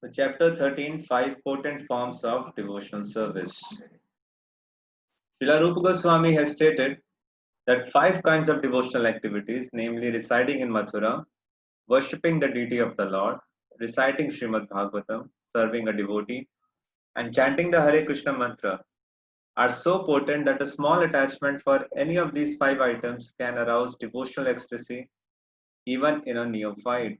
The chapter 13, Five Potent Forms of Devotional Service. Srila Rupa Goswami has stated that five kinds of devotional activities, namely reciting in Mathura, worshipping the deity of the Lord, reciting Srimad Bhagavatam, serving a devotee, and chanting the Hare Krishna mantra, are so potent that a small attachment for any of these five items can arouse devotional ecstasy even in a neophyte.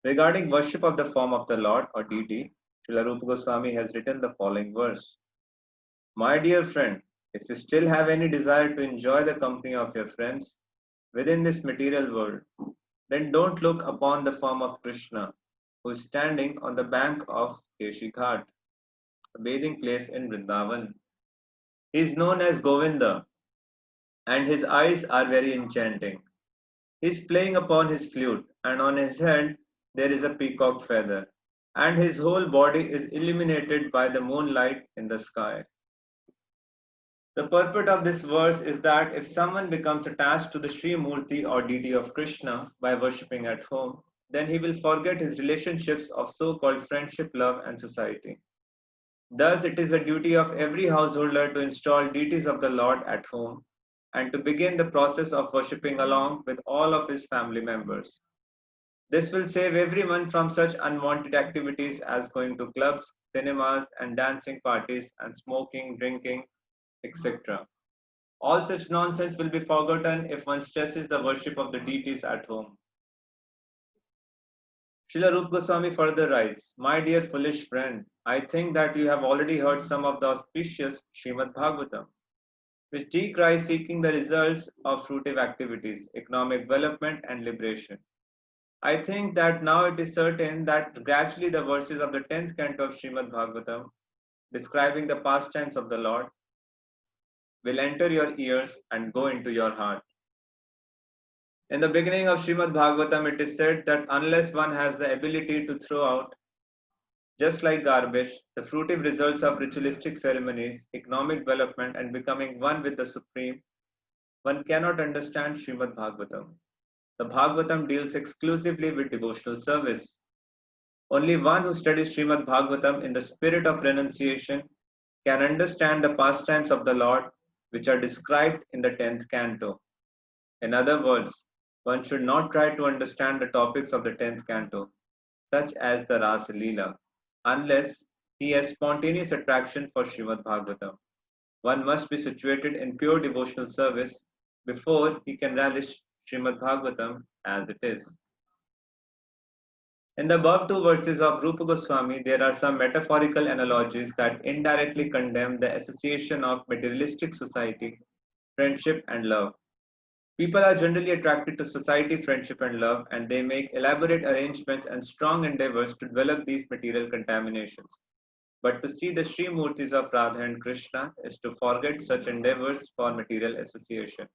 Regarding worship of the form of the Lord or deity, Srila Rupa Goswami has written the following verse. My dear friend, if you still have any desire to enjoy the company of your friends within this material world, then don't look upon the form of Krishna, who is standing on the bank of Keshi Ghat, a bathing place in Vrindavan. He is known as Govinda, and his eyes are very enchanting. He is playing upon his flute, and on his head there is a peacock feather, and his whole body is illuminated by the moonlight in the sky. The purport of this verse is that if someone becomes attached to the Sri Murti or deity of Krishna by worshipping at home, then he will forget his relationships of so called friendship, love, and society. Thus, it is the duty of every householder to install deities of the Lord at home and to begin the process of worshipping along with all of his family members. This will save everyone from such unwanted activities as going to clubs, cinemas, and dancing parties and smoking, drinking, etc. All such nonsense will be forgotten if one stresses the worship of the deities at home. Srila Rupa Goswami further writes, My dear foolish friend, I think that you have already heard some of the auspicious Srimad Bhagavatam, which decries seeking the results of fruitive activities, economic development, and liberation. I think that now it is certain that gradually the verses of the 10th canto of Srimad Bhagavatam, describing the pastimes of the Lord, will enter your ears and go into your heart. In the beginning of Srimad Bhagavatam, it is said that unless one has the ability to throw out, just like garbage, the fruitive results of ritualistic ceremonies, economic development, and becoming one with the Supreme, one cannot understand Srimad Bhagavatam. The Bhagavatam deals exclusively with devotional service. Only one who studies Srimad Bhagavatam in the spirit of renunciation can understand the pastimes of the Lord which are described in the 10th canto. In other words, one should not try to understand the topics of the 10th canto, such as the Rasa Leela, unless he has spontaneous attraction for Srimad Bhagavatam. One must be situated in pure devotional service before he can relish Srimad Bhagavatam as it is. In the above two verses of Rupa Goswami, there are some metaphorical analogies that indirectly condemn the association of materialistic society, friendship, and love. People are generally attracted to society, friendship, and love, and they make elaborate arrangements and strong endeavors to develop these material contaminations. But to see the Sri Murtis of Radha and Krishna is to forget such endeavors for material association.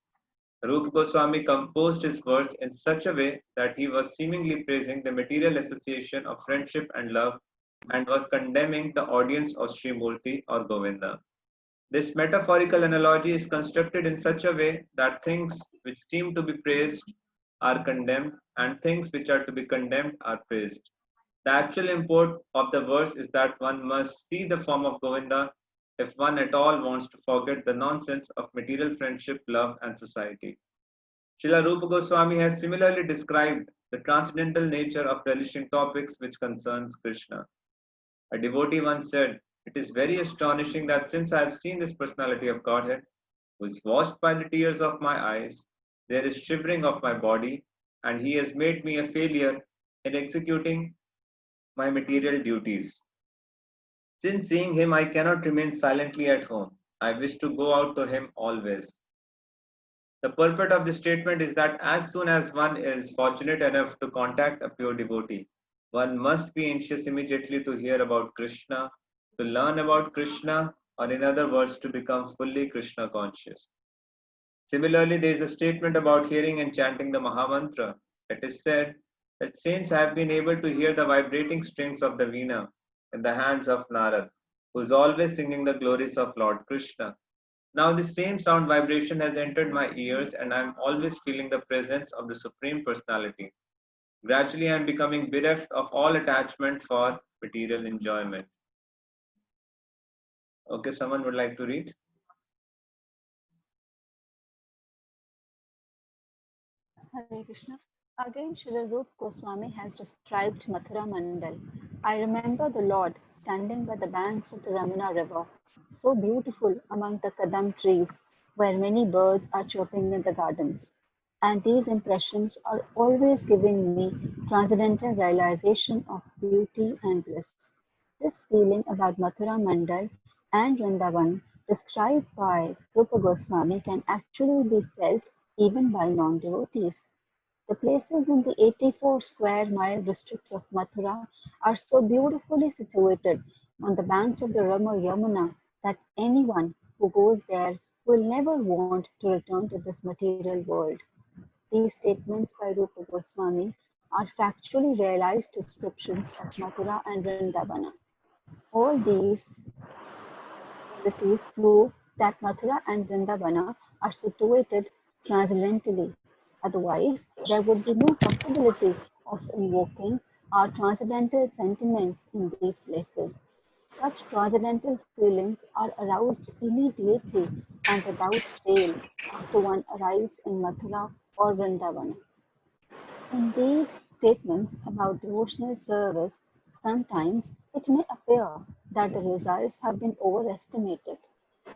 Rupa Goswami composed his verse in such a way that he was seemingly praising the material association of friendship and love and was condemning the audience of Sri Murti or Govinda. This metaphorical analogy is constructed in such a way that things which seem to be praised are condemned and things which are to be condemned are praised. The actual import of the verse is that one must see the form of Govinda if one at all wants to forget the nonsense of material friendship, love, and society. Srila Rupa Goswami has similarly described the transcendental nature of relishing topics which concerns Krishna. A devotee once said, It is very astonishing that since I have seen this personality of Godhead, who is washed by the tears of my eyes, there is shivering of my body, and he has made me a failure in executing my material duties. Since seeing him, I cannot remain silently at home. I wish to go out to him always. The purport of this statement is that as soon as one is fortunate enough to contact a pure devotee, one must be anxious immediately to hear about Krishna, to learn about Krishna, or in other words, to become fully Krishna conscious. Similarly, there is a statement about hearing and chanting the Mahamantra. It is said that saints have been able to hear the vibrating strings of the veena in the hands of Narad, who is always singing the glories of Lord Krishna. Now, the same sound vibration has entered my ears, and I am always feeling the presence of the Supreme Personality. Gradually, I am becoming bereft of all attachment for material enjoyment. Okay, someone would like to read? Hare Krishna. Again, Srila Rup Goswami has described Mathura Mandal. I remember the Lord standing by the banks of the Ramana River, so beautiful among the kadam trees, where many birds are chirping in the gardens. And these impressions are always giving me transcendental realization of beauty and bliss. This feeling about Mathura Mandal and Vrindavan described by Rupa Goswami can actually be felt even by non-devotees. The places in the 84 square mile district of Mathura are so beautifully situated on the banks of the river Yamuna that anyone who goes there will never want to return to this material world. These statements by Rupa Goswami are factually realized descriptions of Mathura and Vrindavana. All these qualities prove that Mathura and Vrindavana are situated transcendentally. Otherwise, there would be no possibility of invoking our transcendental sentiments in these places. Such transcendental feelings are aroused immediately and without fail after one arrives in Mathura or Vrindavana. In these statements about devotional service, sometimes it may appear that the results have been overestimated,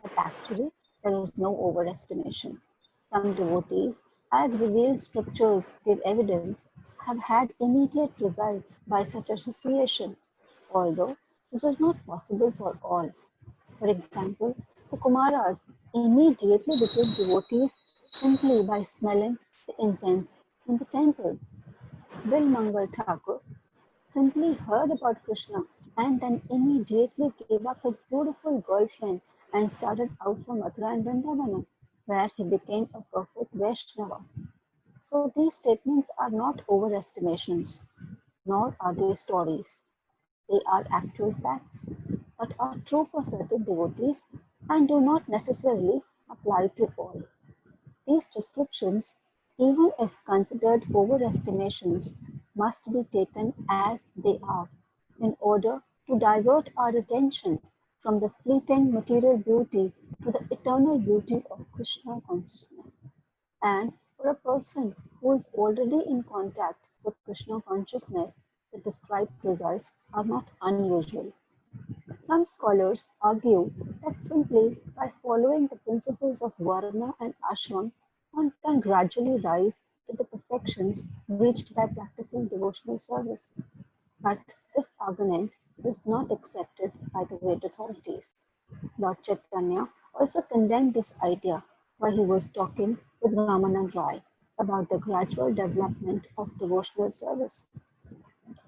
but actually there is no overestimation. Some devotees, as revealed scriptures give evidence, have had immediate results by such association, although this was not possible for all. For example, the Kumaras immediately became devotees simply by smelling the incense in the temple. Bil Mangal Thakur simply heard about Krishna and then immediately gave up his beautiful girlfriend and started out for Mathura and Vrindavana, where he became a perfect Vaishnava. So these statements are not overestimations, nor are they stories. They are actual facts, but are true for certain devotees and do not necessarily apply to all. These descriptions, even if considered overestimations, must be taken as they are in order to divert our attention from the fleeting material beauty to the eternal beauty of Krishna consciousness. And for a person who is already in contact with Krishna consciousness, the described results are not unusual. Some scholars argue that simply by following the principles of Varna and Ashram, one can gradually rise to the perfections reached by practicing devotional service. But this argument is not accepted by the great authorities. Lord Chaitanya also condemned this idea while he was talking with Ramanand Rai about the gradual development of devotional service.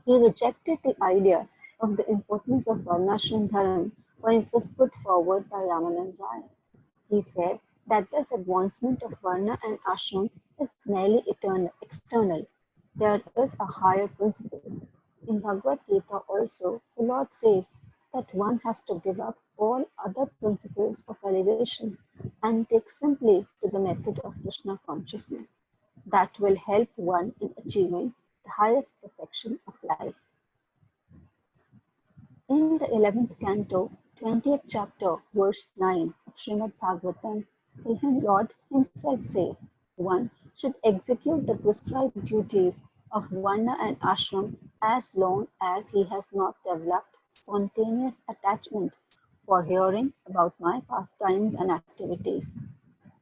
He rejected the idea of the importance of Varnashram Dharam when it was put forward by Ramanand Rai. He said that this advancement of Varna and Ashram is merely external. There is a higher principle. In Bhagavad Gita also, the Lord says that one has to give up all other principles of elevation and take simply to the method of Krishna consciousness. That will help one in achieving the highest perfection of life. In the 11th canto, 20th chapter, verse 9 of Srimad Bhagavatam, the Lord himself says, one should execute the prescribed duties of Varna and Ashram as long as he has not developed spontaneous attachment for hearing about my pastimes and activities.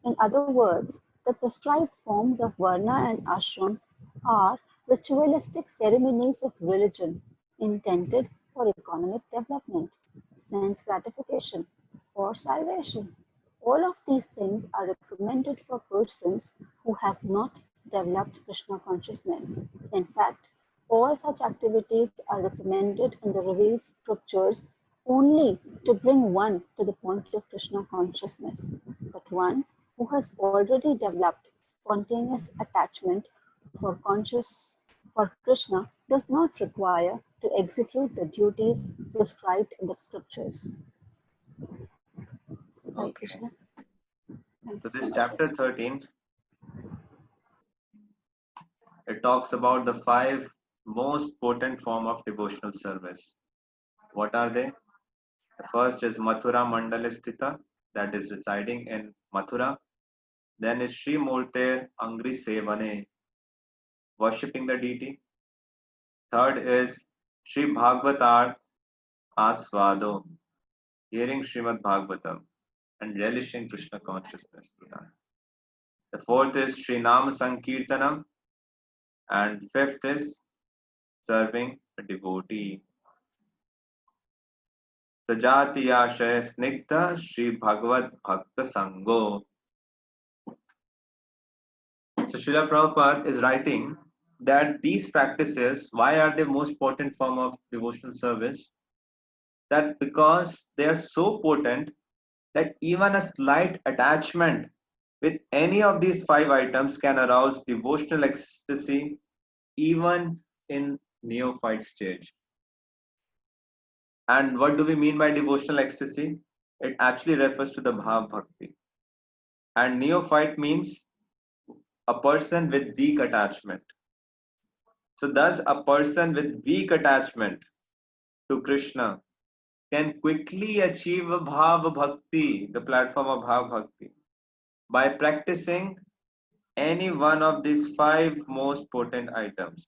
In other words, the prescribed forms of Varna and Ashram are ritualistic ceremonies of religion intended for economic development, sense gratification, or salvation. All of these things are recommended for persons who have not developed Krishna consciousness. In fact, all such activities are recommended in the revealed scriptures only to bring one to the point of Krishna consciousness. But one who has already developed spontaneous attachment for conscious for Krishna does not require to execute the duties prescribed in the scriptures. Hare Okay. Krishna. Thank So you so this much. chapter 13, it talks about the five most potent form of devotional service. What are they? The first is Mathura Mandalistita, that is residing in Mathura. Then is Sri Murte Angri Sevane, worshipping the deity. Third is Sri Bhagavatar Aswado, hearing Srimad Bhagavatam and relishing Krishna consciousness through that. The fourth is Sri Nam Sankirtanam, and fifth is serving a devotee. Sajatiyashaya Snigdha Sri Bhagavad Bhakta Sango. So Srila Prabhupada is writing that these practices, why are they most potent form of devotional service? That because they are so potent that even a slight attachment with any of these five items can arouse devotional ecstasy even in neophyte stage. And what do we mean by devotional ecstasy? It actually refers to the bhav bhakti. And neophyte means a person with weak attachment. So thus a person with weak attachment to Krishna can quickly achieve a bhav bhakti, the platform of bhav bhakti, by practicing any one of these five most potent items.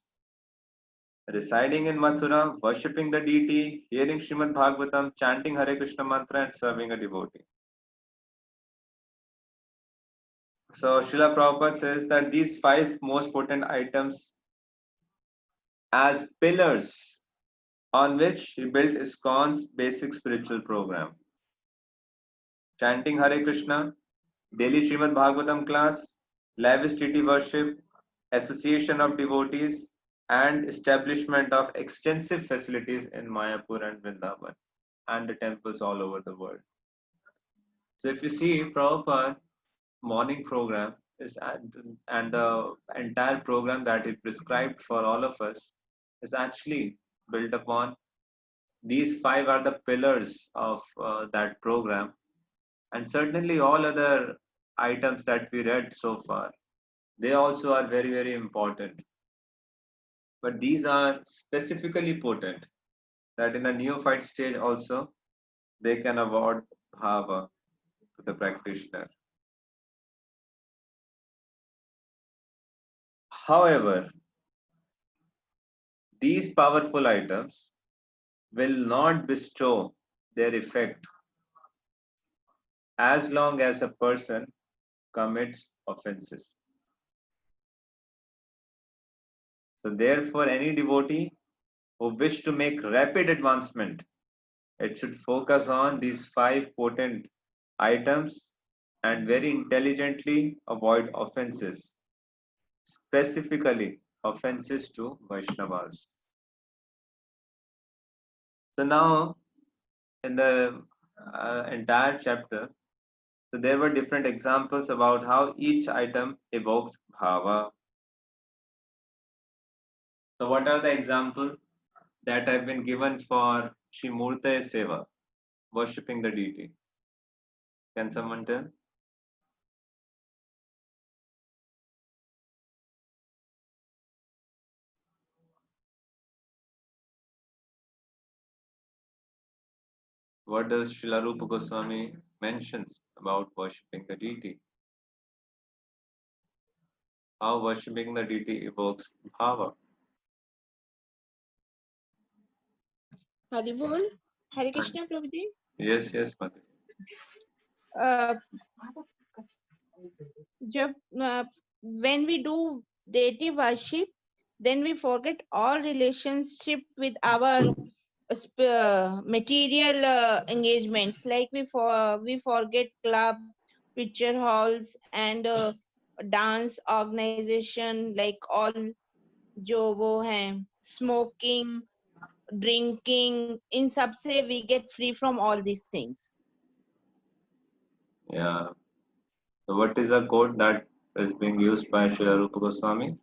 Residing in Mathura, worshipping the deity, hearing Srimad Bhagavatam, chanting Hare Krishna mantra, and serving a devotee. So Srila Prabhupada says that these five most potent items as pillars on which he built ISKCON's basic spiritual program. Chanting Hare Krishna, daily Srimad Bhagavatam class, lavish deity worship, association of devotees, and establishment of extensive facilities in Mayapur and Vrindavan and the temples all over the world. So if you see Prabhupada morning program is and the entire program that he prescribed for all of us is actually built upon these five are the pillars of that program, and certainly all other items that we read so far, they also are very important, but these are specifically potent that in a neophyte stage also they can award bhava to the practitioner. However, these powerful items will not bestow their effect as long as a person commits offenses. So therefore, any devotee who wish to make rapid advancement, it should focus on these five potent items and very intelligently avoid offenses, specifically offenses to Vaishnavas. So now in the entire chapter, so there were different examples about how each item evokes bhava. So what are the examples that have been given for Sri Murte Seva, worshipping the deity? Can someone tell? What does Srila Rupa Goswami mentions about worshipping the deity? How worshipping the deity evokes bhava? Haribol, Hare Krishna Prabhuji. Yes, Mother. Uh, when we do deity worship, then we forget all relationship with our material engagements. Like we forget club, picture halls, and dance organization. Like all जो वो हैं smoking, drinking. In सबसे we get free from all these things. Yeah. So what is a quote that is being used by Srila Rupa Goswami?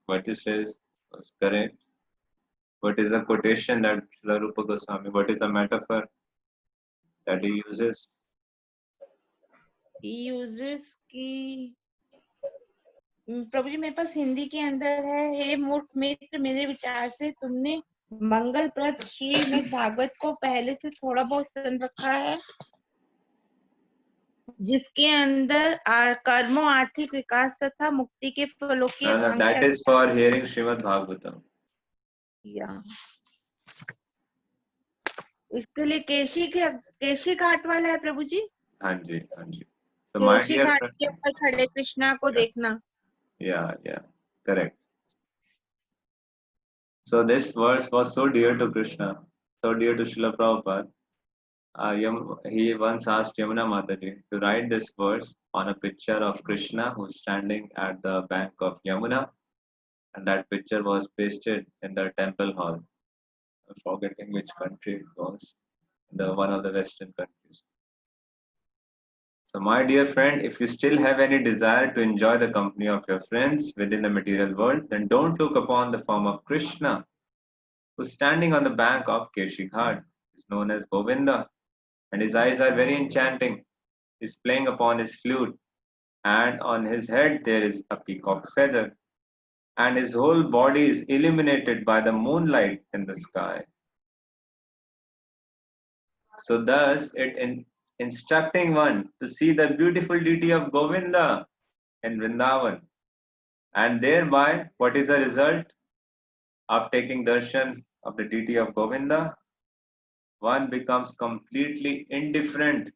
What he says was correct. What is the quotation that Srila Rupa Goswami, what is the metaphor that he uses? He uses ki प्रभु जी मेरे पास हिंदी के अंदर है, हे मूर्ख मित्र, मेरे विचार से तुमने मंगलप्रद श्रीमद् भागवत को पहले से थोड़ा बहुत सुन रखा है, जिसके अंदर कर्मों, आर्थिक विकास तथा मुक्ति के फलों की That is for hearing Srimad Bhagavatam. या इसके लिए केशी घाट वाला है प्रभु जी। हाँ जी, हाँ जी. So my Keshi dear Ghat friend, के ऊपर खड़े कृष्णा को देखना। yeah, correct. So this verse was so dear to Krishna, so dear to Srila Prabhupada. He once asked Yamuna Mataji to write this verse on a picture of Krishna who's standing at the bank of Yamuna, and that picture was pasted in the temple hall. I'm forgetting which country it was, one of the Western countries. So, my dear friend, if you still have any desire to enjoy the company of your friends within the material world, then don't look upon the form of Krishna, who's standing on the bank of Keshi Ghat. He's known as Govinda, and his eyes are very enchanting. He's playing upon his flute, and on his head there is a peacock feather, and his whole body is illuminated by the moonlight in the sky. So, thus, instructing one to see the beautiful deity of Govinda in Vrindavan. And thereby, what is the result of taking darshan of the deity of Govinda? One becomes completely indifferent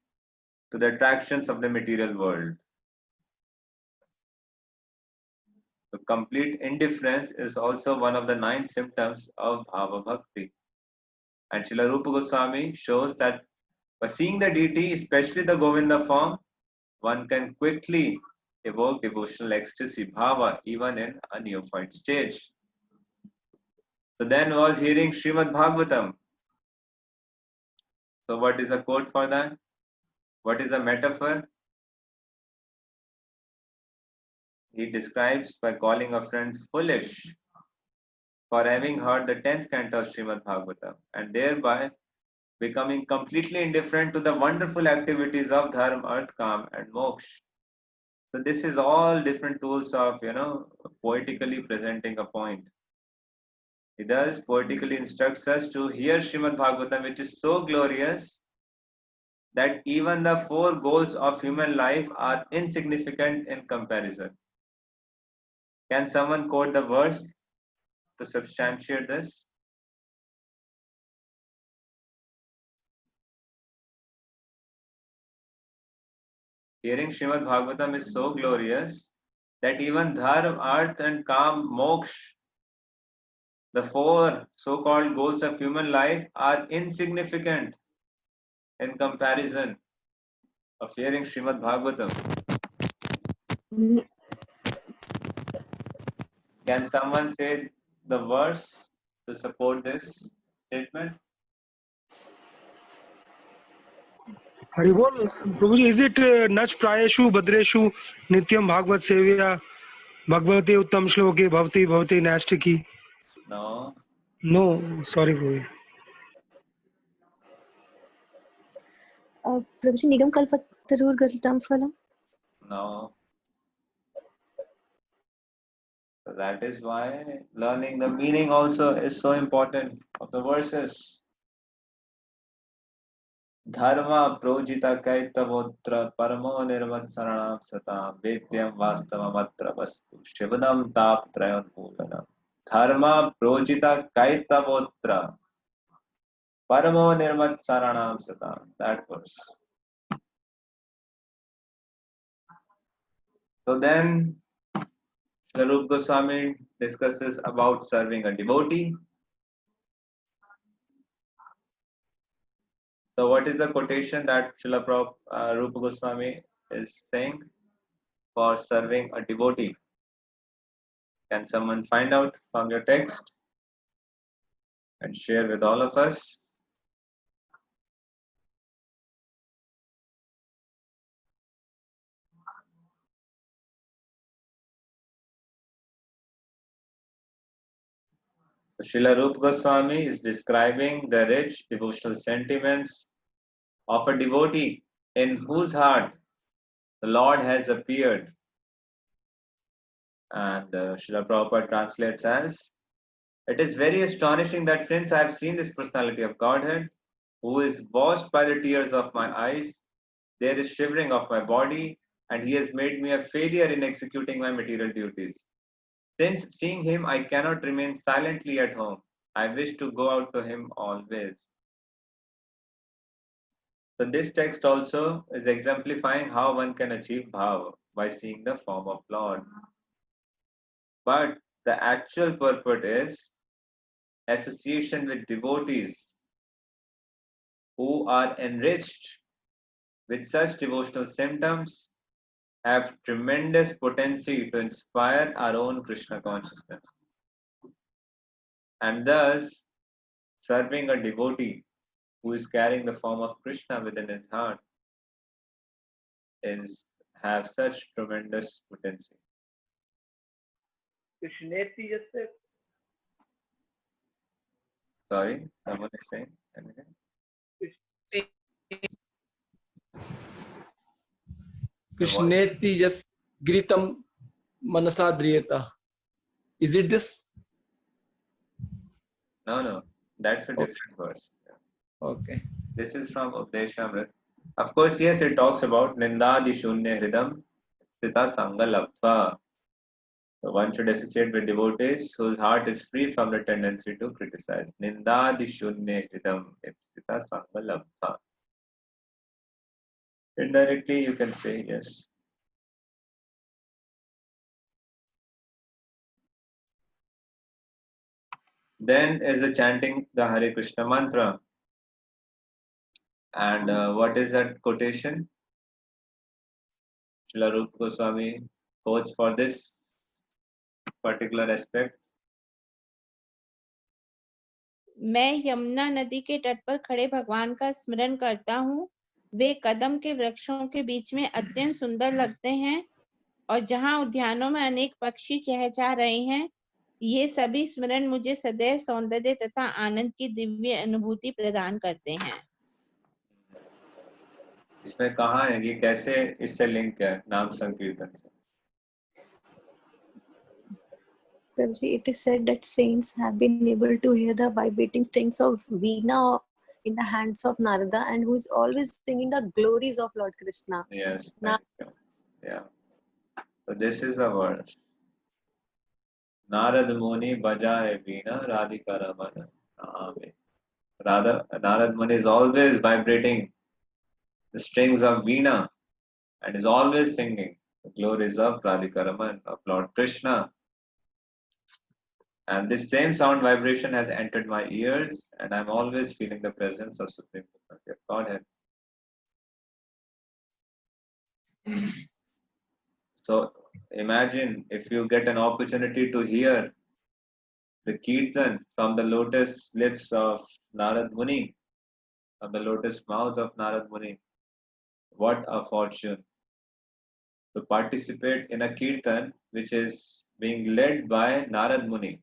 to the attractions of the material world. The complete indifference is also one of the 9 symptoms of Bhava Bhakti. And Srila Rupa Goswami shows that by seeing the deity, especially the Govinda form, one can quickly evoke devotional ecstasy, bhava, even in a neophyte stage. So then was hearing Srimad Bhagavatam. So what is a quote for that? What is a metaphor? He describes by calling a friend foolish for having heard the 10th canto of Srimad Bhagavatam and thereby becoming completely indifferent to the wonderful activities of dharma, arth, kam and moksha. So this is all different tools of, poetically presenting a point. He thus poetically instructs us to hear Srimad Bhagavatam, which is so glorious that even the 4 goals of human life are insignificant in comparison. Can someone quote the verse to substantiate this? Hearing Srimad Bhagavatam is so glorious that even dharma, arth and kam, moksha, the 4 so-called goals of human life are insignificant in comparison of hearing Srimad Bhagavatam. Can someone say the verse to support this statement? Haribol, Prabhuji, is it Nach Prayeshu Badreshu Nityam Bhagavad Sevya Bhagavate Uttam Shloke Bhavati Bhavati Nastiki? No. No, sorry, Prabhuji. Prabhuji, Nigam Kalpatarur Garitam Phalam? No. So that is why learning the meaning also is so important of the verses. Dharma projita kaitavotra paramo nirvat saranam sata vedyam vastavamatra vastu shivadam tap trayan pulanam. Dharma projita kaitavotra paramo nirvat saranam sata. That verse. So then Srila Goswami discusses about serving a devotee. So what is the quotation that Srila Rupa Goswami is saying for serving a devotee? Can someone find out from your text and share with all of us? So Srila Rupa Goswami is describing the rich devotional sentiments of a devotee in whose heart the Lord has appeared. And Srila Prabhupada translates as, it is very astonishing that since I have seen this personality of Godhead, who is washed by the tears of my eyes, there is shivering of my body, and he has made me a failure in executing my material duties. Since seeing him, I cannot remain silently at home. I wish to go out to him always. So this text also is exemplifying how one can achieve bhava by seeing the form of Lord. But the actual purport is association with devotees who are enriched with such devotional symptoms have tremendous potency to inspire our own Krishna consciousness. And thus, serving a devotee who is carrying the form of Krishna within his heart is have such tremendous potency. Krishneti जैसे Sorry, someone is saying anything? Krishneti just gritam manasa driyata. Is it this? No, that's a Okay. different verse. Okay. This is from Updeshamrit. Of course, yes, it talks about Nindadi Shunya Hridam Sita Sangalaptva. So one should associate with devotees whose heart is free from the tendency to criticize. Nindadi Shunya Hridam Sita Sangalaptva. Indirectly, you can say yes. Then is the chanting the Hare Krishna mantra. And what is that quotation? Srila Rupa Goswami quotes for this particular aspect. मैं यमुना नदी के तट पर खड़े भगवान का स्मरण करता हूँ। वे कदम के वृक्षों के बीच में अत्यंत सुंदर लगते हैं और जहाँ उद्यानों में अनेक पक्षी चहचहा रहे हैं, ये सभी स्मरण मुझे सदैव सौंदर्य तथा आनंद की दिव्य अनुभूति प्रदान करते हैं। इसमें कहाँ है कि कैसे इससे लिंक है नाम संकीर्तन से? Prabhuji, it is said that saints have been able to hear the vibrating strings of Veena in the hands of Narada, and who is always singing the glories of Lord Krishna. Yes, Na- thank you. Yeah. So this is the verse. Narad Muni bajaye veena radhika ramana naame. Narad Muni is always vibrating the strings of Veena and is always singing the glories of Radhika Raman, of Lord Krishna. And this same sound vibration has entered my ears, and I'm always feeling the presence of Supreme Personality of Godhead. So imagine if you get an opportunity to hear the Kirtan from the lotus lips of Narad Muni, from the lotus mouth of Narad Muni. What a fortune to participate in a Kirtan which is being led by Narad Muni,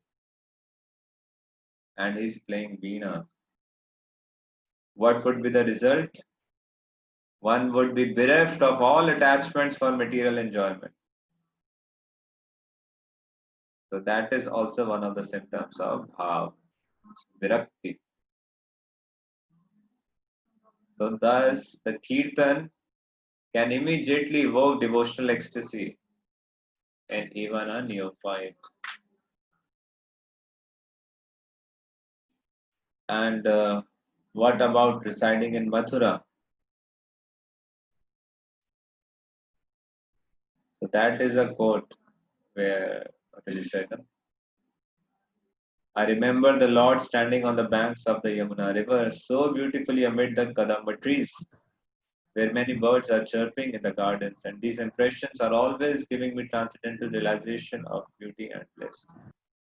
and he's playing Veena. What would be the result? One would be bereft of all attachments for material enjoyment. So that is also one of the symptoms of bhav, virakti. So thus the kirtan can immediately evoke devotional ecstasy in even a neophyte. And what about residing in Mathura? So that is a quote where Mataji said, I remember the Lord standing on the banks of the Yamuna river so beautifully amid the Kadamba trees, where many birds are chirping in the gardens, and these impressions are always giving me transcendental realization of beauty and bliss.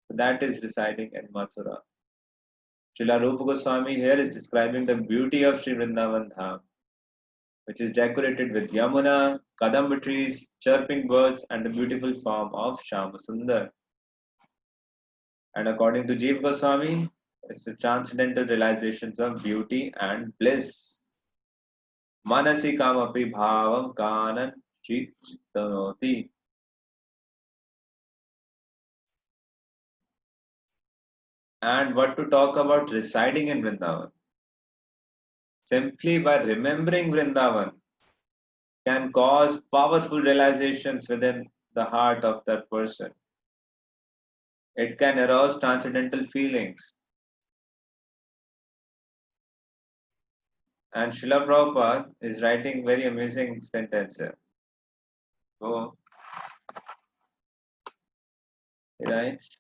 So that is residing in Mathura. Srila Rupa Goswami here is describing the beauty of Sri Vrindavan Dham, which is decorated with Yamuna, Kadamba trees, chirping birds, and the beautiful form of Shama Sundar. And according to Jiva Goswami, it's the transcendental realizations of beauty and bliss. Manasi kamapi bhavam kanan chitanoti. And what to talk about residing in Vrindavan? Simply by remembering Vrindavan can cause powerful realizations within the heart of that person. It can arouse transcendental feelings. And Srila Prabhupada is writing very amazing sentence here. So he writes,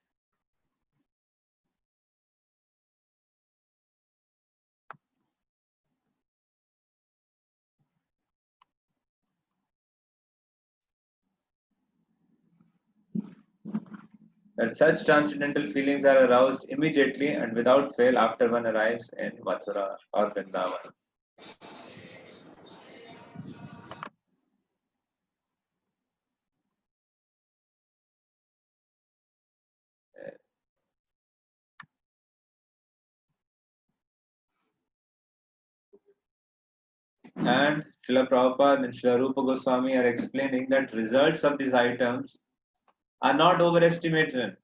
that such transcendental feelings are aroused immediately and without fail after one arrives in Mathura or Vrindavan. And Srila Prabhupada and Srila Rupa Goswami are explaining that results of these items are not overestimated.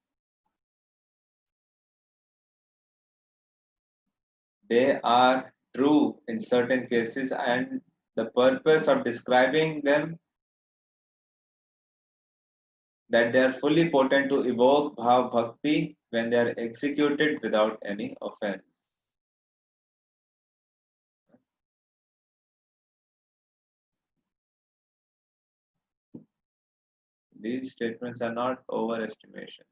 They are true in certain cases, and the purpose of describing them that they are fully potent to evoke bhav bhakti when they are executed without any offense. These statements are not overestimation,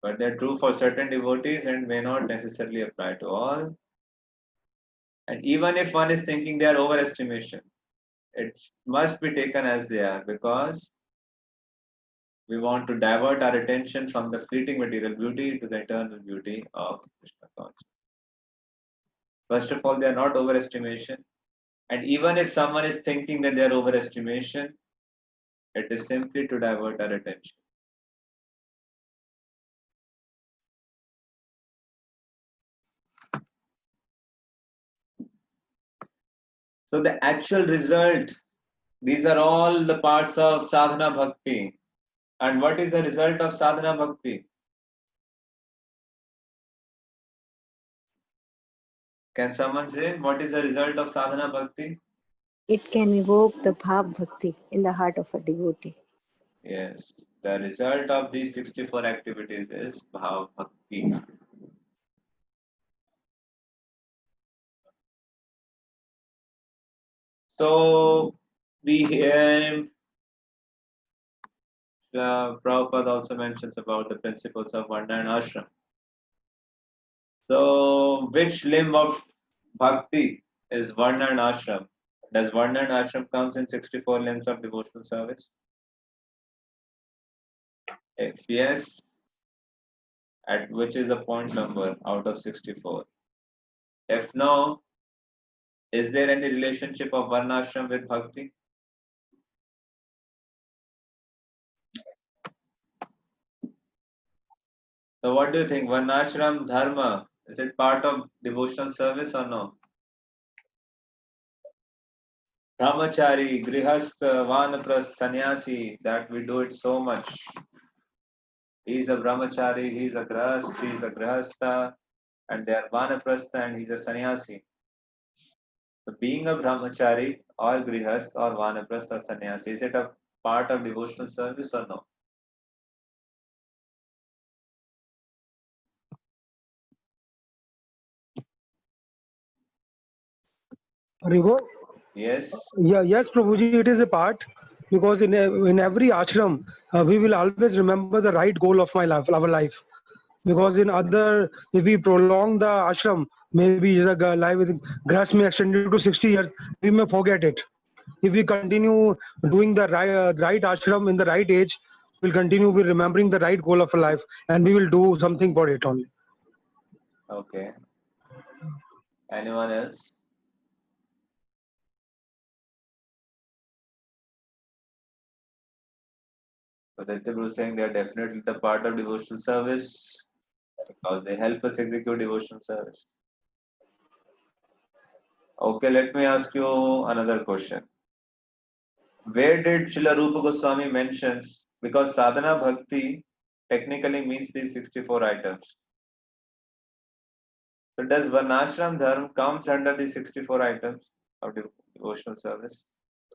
but they are true for certain devotees and may not necessarily apply to all. And even if one is thinking they are overestimation, it must be taken as they are, because we want to divert our attention from the fleeting material beauty to the eternal beauty of Krishna consciousness. First of all, they are not overestimation. And even if someone is thinking that they are overestimation, it is simply to divert our attention. So the actual result, these are all the parts of sadhana bhakti. And what is the result of sadhana bhakti? Can someone say what is the result of sadhana bhakti? It can evoke the bhav bhakti in the heart of a devotee. Yes, the result of these 64 activities is bhav bhakti. So we Prabhupada also mentions about the principles of Varna and Ashram. So which limb of bhakti is Varna and Ashram? Does Varna and Ashram comes in 64 limbs of devotional service? If yes, at which is the point number out of 64? If no, is there any relationship of Varnashram with bhakti? So what do you think? Varnashram dharma, is it part of devotional service or no? Brahmachari, Grihastha, Vanaprasth, Sannyasi, that we do it so much. He's a Brahmachari, he's a Grihastha, he's a Grihastha, and they are Vanaprastha and he's a Sannyasi. So being a Brahmachari or Grihastha or Vanaprastha or Sannyasi, is it a part of devotional service or no? Rivo? Yes. Yeah, yes, Prabhuji, it is a part, because in every ashram, we will always remember the right goal of our life. Because in other, if we prolong the ashram, maybe the life with grass may extend to 60 years, we may forget it. If we continue doing the right ashram in the right age, we'll continue with remembering the right goal of our life, and we will do something for it only. Okay. Anyone else? So Daitya is saying they are definitely the part of devotional service because they help us execute devotional service. Okay, let me ask you another question. Where did Srila Rupa Goswami mentions, because sadhana bhakti technically means these 64 items. So does Varnashram Dharma comes under the 64 items of devotional service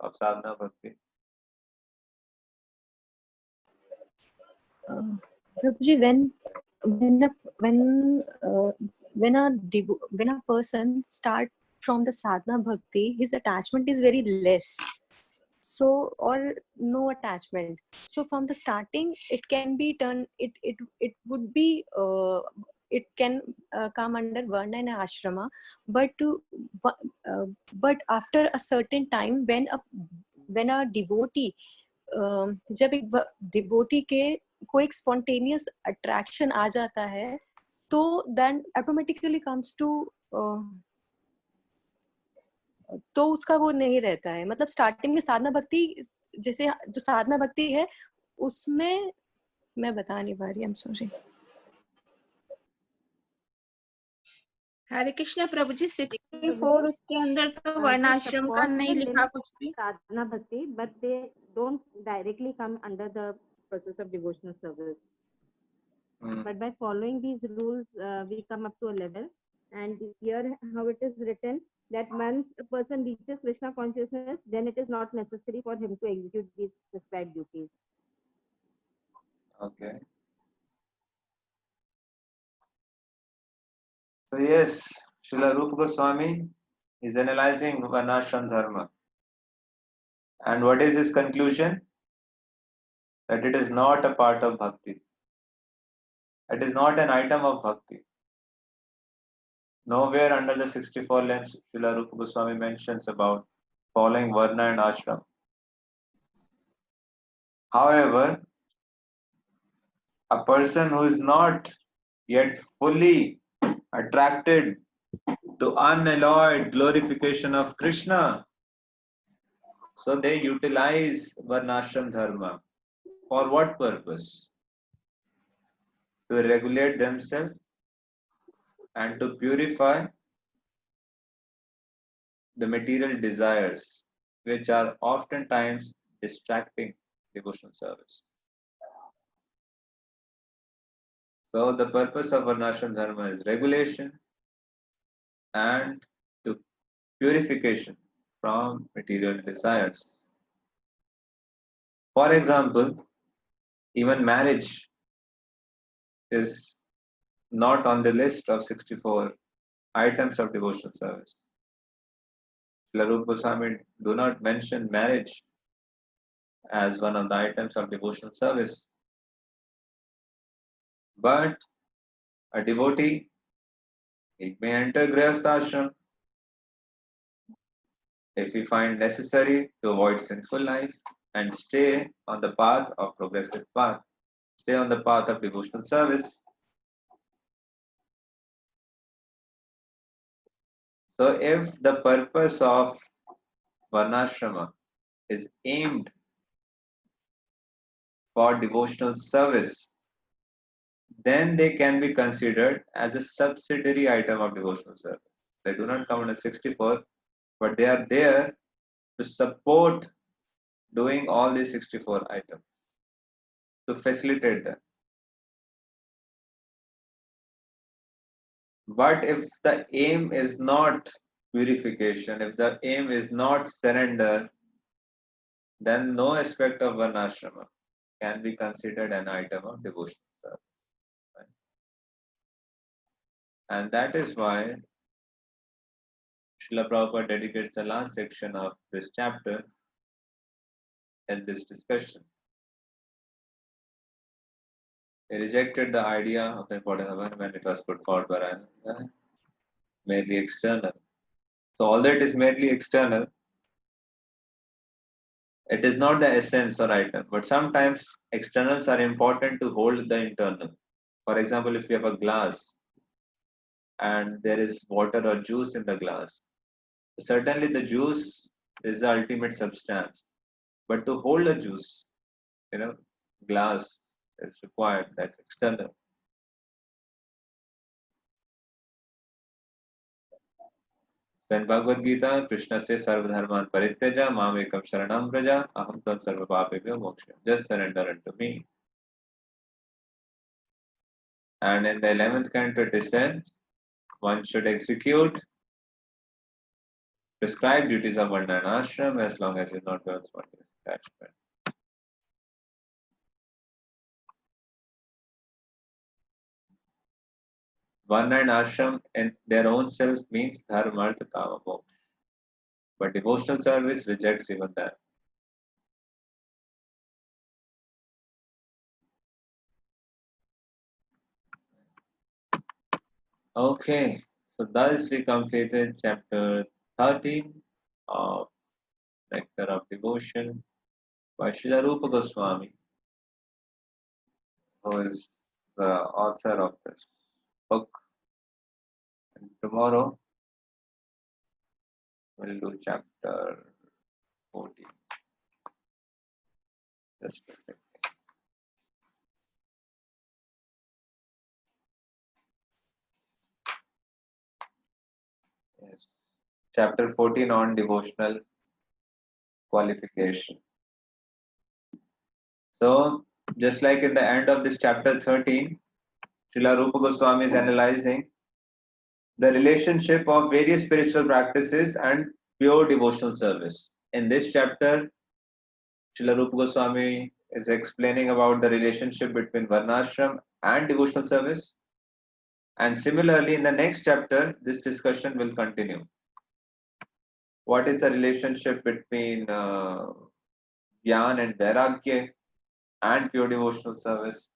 of sadhana bhakti? Prabhuji, when a person start from the sadhana bhakti, his attachment is very less. So, or no attachment. So from the starting, it can be done. It would be. It can come under varna and ashrama, but but after a certain time, when a devotee जब एक devotee के कोई एक spontaneous attraction आ जाता है तो then automatically comes to तो उसका वो नहीं रहता है मतलब स्टार्टिंग में साधना भक्ति जैसे जो साधना भक्ति है उसमें मैं बता नहीं पा रही आई एम सॉरी हरे कृष्णा प्रभु जी 64 उसके अंदर तो वर्णाश्रम का नहीं लिखा कुछ भी sadhana bhakti, but they don't directly come under the process of devotional service. But by following these rules, we come up to a level. And here, how it is written that once a person reaches Krishna consciousness, then it is not necessary for him to execute these prescribed duties. Okay. So yes, Srila Rupa Goswami is analyzing Varnashram Dharma. And what is his conclusion? That it is not a part of bhakti. It is not an item of bhakti. Nowhere under the 64 lines Srila Rupa Goswami mentions about following Varna and Ashram. However, a person who is not yet fully attracted to unalloyed glorification of Krishna, so they utilize Varnashram Dharma. For what purpose? To regulate themselves and to purify the material desires, which are oftentimes distracting devotional service. So the purpose of Varnashram Dharma is regulation and to purification from material desires. For example, even marriage is not on the list of 64 items of devotional service. Srila Rupa Goswami do not mention marriage as one of the items of devotional service. But a devotee, he may enter Grihastha ashram if he find necessary to avoid sinful life and stay on the path of progressive path, stay on the path of devotional service. So if the purpose of Varnashrama is aimed for devotional service, then they can be considered as a subsidiary item of devotional service. They do not come under 64, but they are there to support doing all these 64 items, to facilitate them. But if the aim is not purification, if the aim is not surrender, then no aspect of Varnashrama can be considered an item of devotional service. Right? And that is why Srila Prabhupada dedicates the last section of this chapter in this discussion. He rejected the idea of the importance of when it was put forward by Ananda, merely external. So although it is merely external, it is not the essence or item, but sometimes externals are important to hold the internal. For example, if you have a glass and there is water or juice in the glass, certainly the juice is the ultimate substance. But to hold a juice, glass is required, that's external. So in Bhagavad Gita, Krishna says, Sarvadharman parityaja, mam ekam sharanam praja, aham tvam sarva papebhyo moksha. Just surrender unto me. And in the 11th canto it is said, one should execute prescribed duties of Varna and ashram as long as it not burns spontaneous attachment. Varna and ashram in their own self means dharma, artha, kama, moksha. But devotional service rejects even that. Okay, so thus we completed chapter 13 of Nectar of Devotion by Srila Rupa Goswami, who is the author of this book. And tomorrow we'll do chapter 14. Just a second. Yes. Chapter 14 on devotional qualification. So, just like in the end of this chapter 13, Srila Rupa Goswami is analyzing the relationship of various spiritual practices and pure devotional service. In this chapter, Srila Rupa Goswami is explaining about the relationship between Varnashram and devotional service. And similarly, in the next chapter, this discussion will continue. What is the relationship between Gyan and Vairagya and pure devotional service?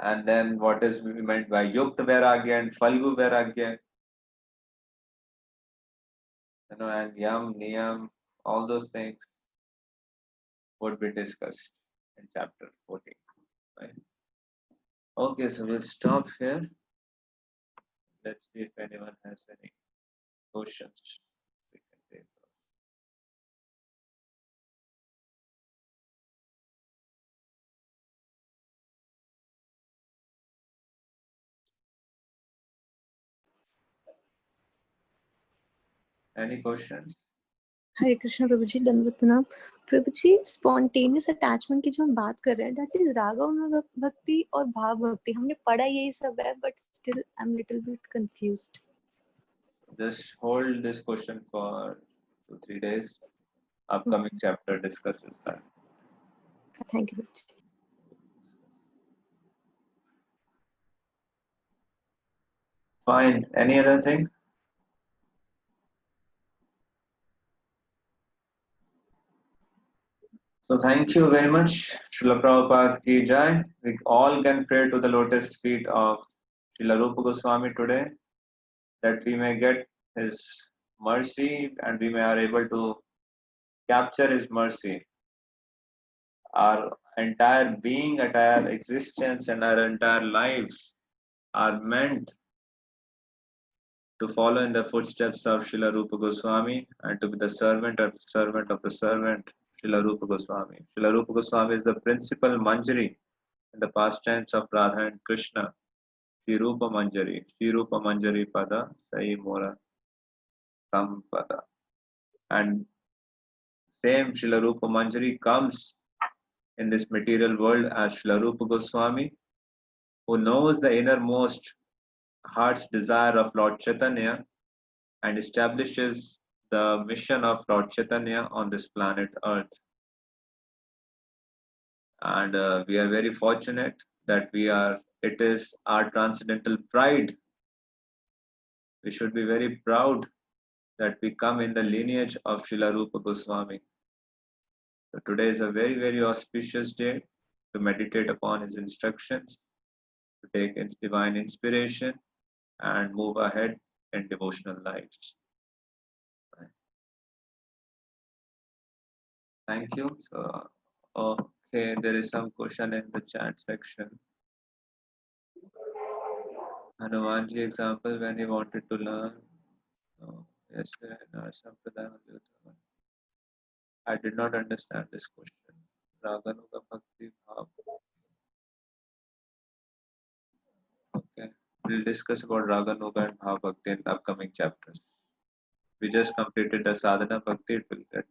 And then what is meant by Yukta Vairagya and Falgu Vairagya? And Yam, Niyam, all those things would be discussed in chapter 14. Right? Okay, so we'll stop here. Let's see if anyone has any questions. We can take those. Any questions? हरे कृष्ण प्रभु जी, दंडवत प्रणाम। प्रभु जी, spontaneous attachment की जो हम बात कर रहे हैं, that is राग भक्ति और भाव भक्ति। हमने पढ़ा यही सब है, but still I am little bit confused. Just hold this question for 2-3 days. Upcoming chapter discusses that. Thank you Prabhu ji. Fine. Any other thing? So thank you very much. Srila Prabhupada ki jai. We all can pray to the lotus feet of Srila Rupa Goswami today, that we may get his mercy and we may are able to capture his mercy. Our entire being, entire existence, and our entire lives are meant to follow in the footsteps of Srila Rupa Goswami and to be the servant of the servant, Srila Rupa Goswami. Srila Rupa Goswami is the principal Manjari in the pastimes of Radha and Krishna. Shri Rupa Manjari Pada, Sai Mora Sampada. And same Srila Rupa Manjari comes in this material world as Srila Rupa Goswami, who knows the innermost heart's desire of Lord Chaitanya and establishes the mission of Lord Chaitanya on this planet Earth. And we are very fortunate that it is our transcendental pride. We should be very proud that we come in the lineage of Srila Rupa Goswami. So today is a very, very auspicious day to meditate upon his instructions, to take divine inspiration and move ahead in devotional lives. Thank you. So, okay, there is some question in the chat section. Hanumanji example when he wanted to learn. Yes, I did not understand this question. Raganuga Bhakti Bhav. Okay. We'll discuss about Raga Nuga and Bhav Bhakti in upcoming chapters. We just completed the Sadhana Bhakti. It will get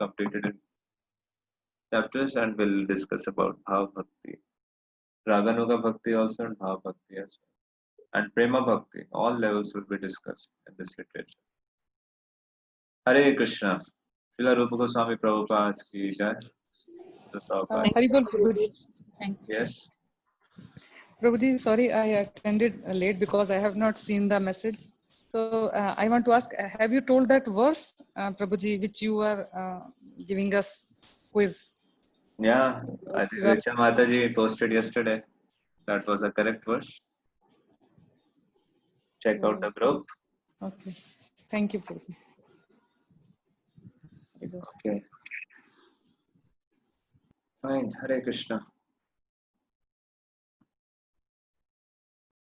completed in chapters, and we'll discuss about Bhav Bhakti, Raga Nuga Bhakti also, and Bhav Bhakti as well. And Prema Bhakti. All levels will be discussed in this literature. Hare Krishna. Srila Rupa Goswami Prabhupada ki jai. Srila Prabhupada. Haribol Prabhuji. Thank you. Yes. Prabhuji, sorry, I attended late because I have not seen the message. So I want to ask, have you told that verse, Prabhuji, which you are giving us quiz? Yeah, I think Richa Mataji posted yesterday. That was the correct verse. Check out the group. Okay. Thank you, Prabhuji. Okay. Fine. Hare Krishna.